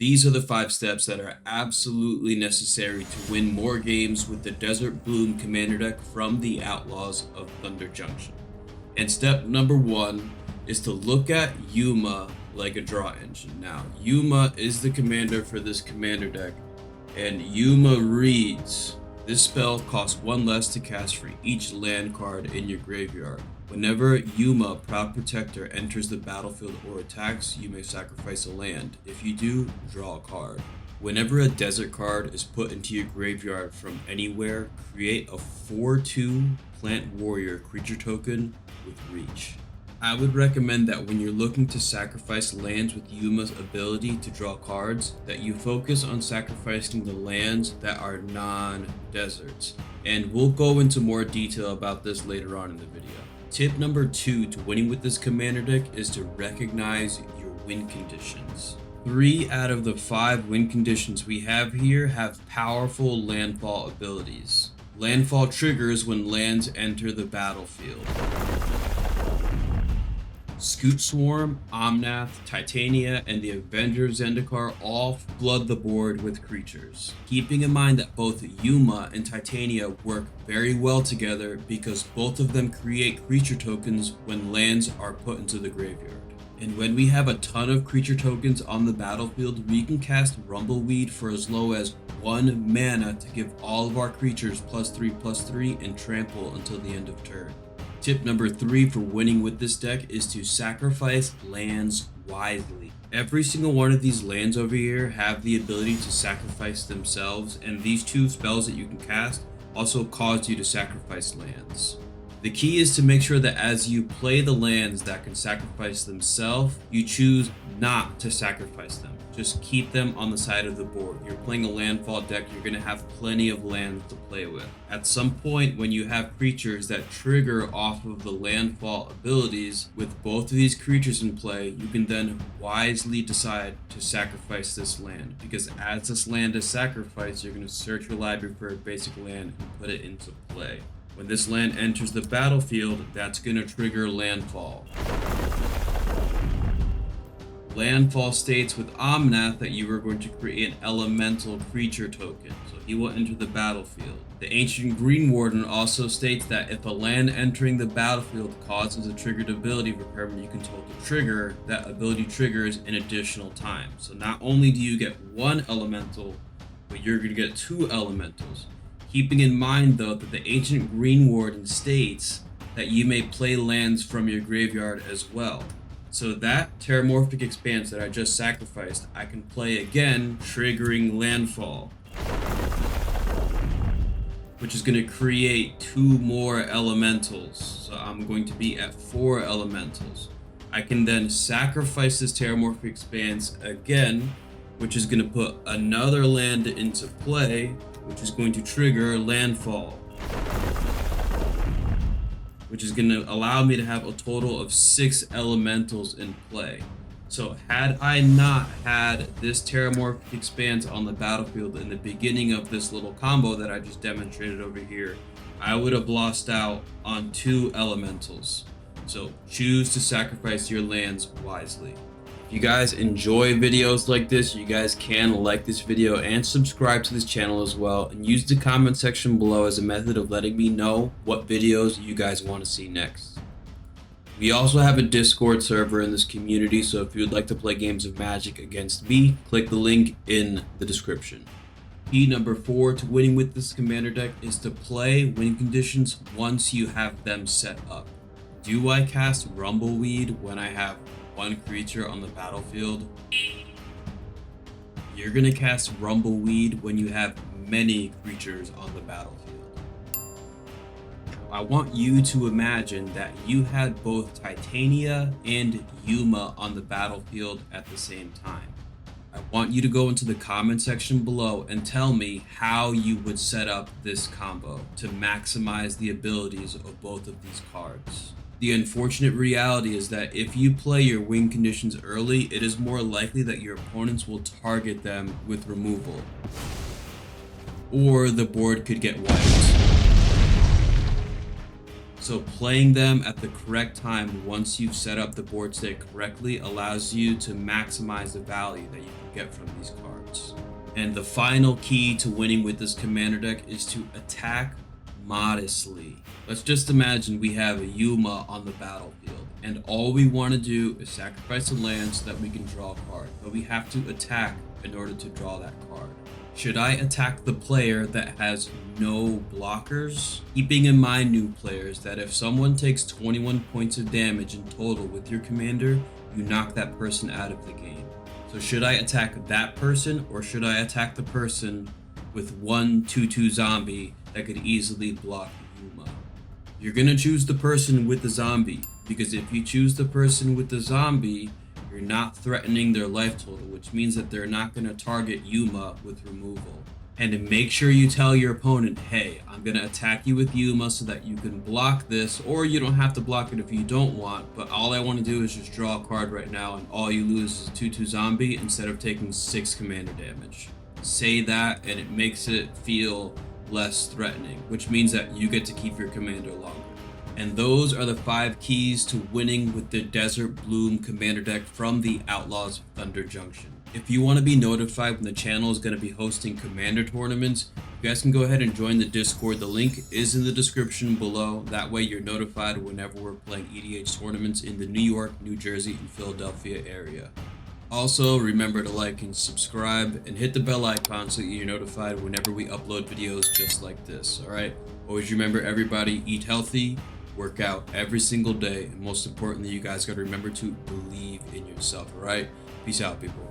These are the 5 steps that are absolutely necessary to win more games with the Desert Bloom Commander deck from the Outlaws of Thunder Junction. And step number 1 is to look at Yuma like a draw engine. Now, Yuma is the commander for this commander deck, and Yuma reads, this spell costs 1 less to cast for each land card in your graveyard. Whenever Yuma, Proud Protector, enters the battlefield or attacks, you may sacrifice a land. If you do, draw a card. Whenever a desert card is put into your graveyard from anywhere, create a 4/2 Plant Warrior creature token with reach. I would recommend that when you're looking to sacrifice lands with Yuma's ability to draw cards, that you focus on sacrificing the lands that are non-deserts. And we'll go into more detail about this later on in the video. Tip number 2 to winning with this commander deck is to recognize your win conditions. 3 out of the 5 win conditions we have here have powerful landfall abilities. Landfall triggers when lands enter the battlefield. Scoot Swarm, Omnath, Titania, and the Avenger Zendikar all flood the board with creatures. Keeping in mind that both Yuma and Titania work very well together because both of them create creature tokens when lands are put into the graveyard. And when we have a ton of creature tokens on the battlefield, we can cast Rumbleweed for as low as 1 mana to give all of our creatures +3/+3 and trample until the end of turn. Tip number 3 for winning with this deck is to sacrifice lands wisely. Every single one of these lands over here have the ability to sacrifice themselves, and these 2 spells that you can cast also cause you to sacrifice lands. The key is to make sure that as you play the lands that can sacrifice themselves, you choose not to sacrifice them. Just keep them on the side of the board. You're playing a landfall deck, you're going to have plenty of lands to play with. At some point, when you have creatures that trigger off of the landfall abilities, with both of these creatures in play, you can then wisely decide to sacrifice this land. Because as this land is sacrificed, you're going to search your library for a basic land and put it into play. When this land enters the battlefield, that's going to trigger landfall. Landfall states with Omnath that you are going to create an elemental creature token, so he will enter the battlefield. The Ancient Green Warden also states that if a land entering the battlefield causes a triggered ability requirement, you can total trigger, that ability triggers an additional time. So not only do you get 1 elemental, but you're going to get 2 elementals. Keeping in mind though that the Ancient Green Warden states that you may play lands from your graveyard as well. So that Terramorphic Expanse that I just sacrificed, I can play again, triggering landfall, which is going to create 2 more elementals. So I'm going to be at 4 elementals. I can then sacrifice this Terramorphic Expanse again, which is going to put another land into play, which is going to trigger landfall, which is going to allow me to have a total of 6 elementals in play. So had I not had this Terramorphic Expanse on the battlefield in the beginning of this little combo that I just demonstrated over here, I would have lost out on 2 elementals. So choose to sacrifice your lands wisely. If you guys enjoy videos like this, you guys can like this video and subscribe to this channel as well, and use the comment section below as a method of letting me know what videos you guys want to see next. We also have a Discord server in this community, so if you'd like to play games of Magic against me, click the link in the description. Key number 4 to winning with this commander deck is to play win conditions once you have them set up. Do I cast Rumbleweed when I have 1 creature on the battlefield? You're going to cast Rumbleweed when you have many creatures on the battlefield. I want you to imagine that you had both Titania and Yuma on the battlefield at the same time. I want you to go into the comment section below and tell me how you would set up this combo to maximize the abilities of both of these cards. The unfortunate reality is that if you play your win conditions early, it is more likely that your opponents will target them with removal, or the board could get wiped. So playing them at the correct time once you've set up the board state correctly allows you to maximize the value that you can get from these cards. And the final key to winning with this commander deck is to attack modestly. Let's just imagine we have a Yuma on the battlefield, and all we want to do is sacrifice a land so that we can draw a card, but we have to attack in order to draw that card. Should I attack the player that has no blockers? Keeping in mind, new players, that if someone takes 21 points of damage in total with your commander, you knock that person out of the game. So should I attack that person, or should I attack the person with 1/2/2 zombie that could easily block Yuma? You're gonna choose the person with the zombie, because if you choose the person with the zombie, you're not threatening their life total, which means that they're not gonna target Yuma with removal. And to make sure you tell your opponent, hey, I'm gonna attack you with Yuma so that you can block this, or you don't have to block it if you don't want, but all I want to do is just draw a card right now, and all you lose is 2/2 zombie instead of taking 6 commander damage. Say that, and it makes it feel less threatening, which means that you get to keep your commander longer. And those are the 5 keys to winning with the Desert Bloom commander deck from the Outlaws Thunder Junction. If you want to be notified when the channel is going to be hosting commander tournaments, you guys can go ahead and join the Discord. The link is in the description below. That way you're notified whenever we're playing EDH tournaments in the New York, New Jersey, and Philadelphia area. Also, remember to like and subscribe and hit the bell icon so you're notified whenever we upload videos just like this, alright? Always remember, everybody, eat healthy, work out every single day, and most importantly, you guys gotta remember to believe in yourself, alright? Peace out, people.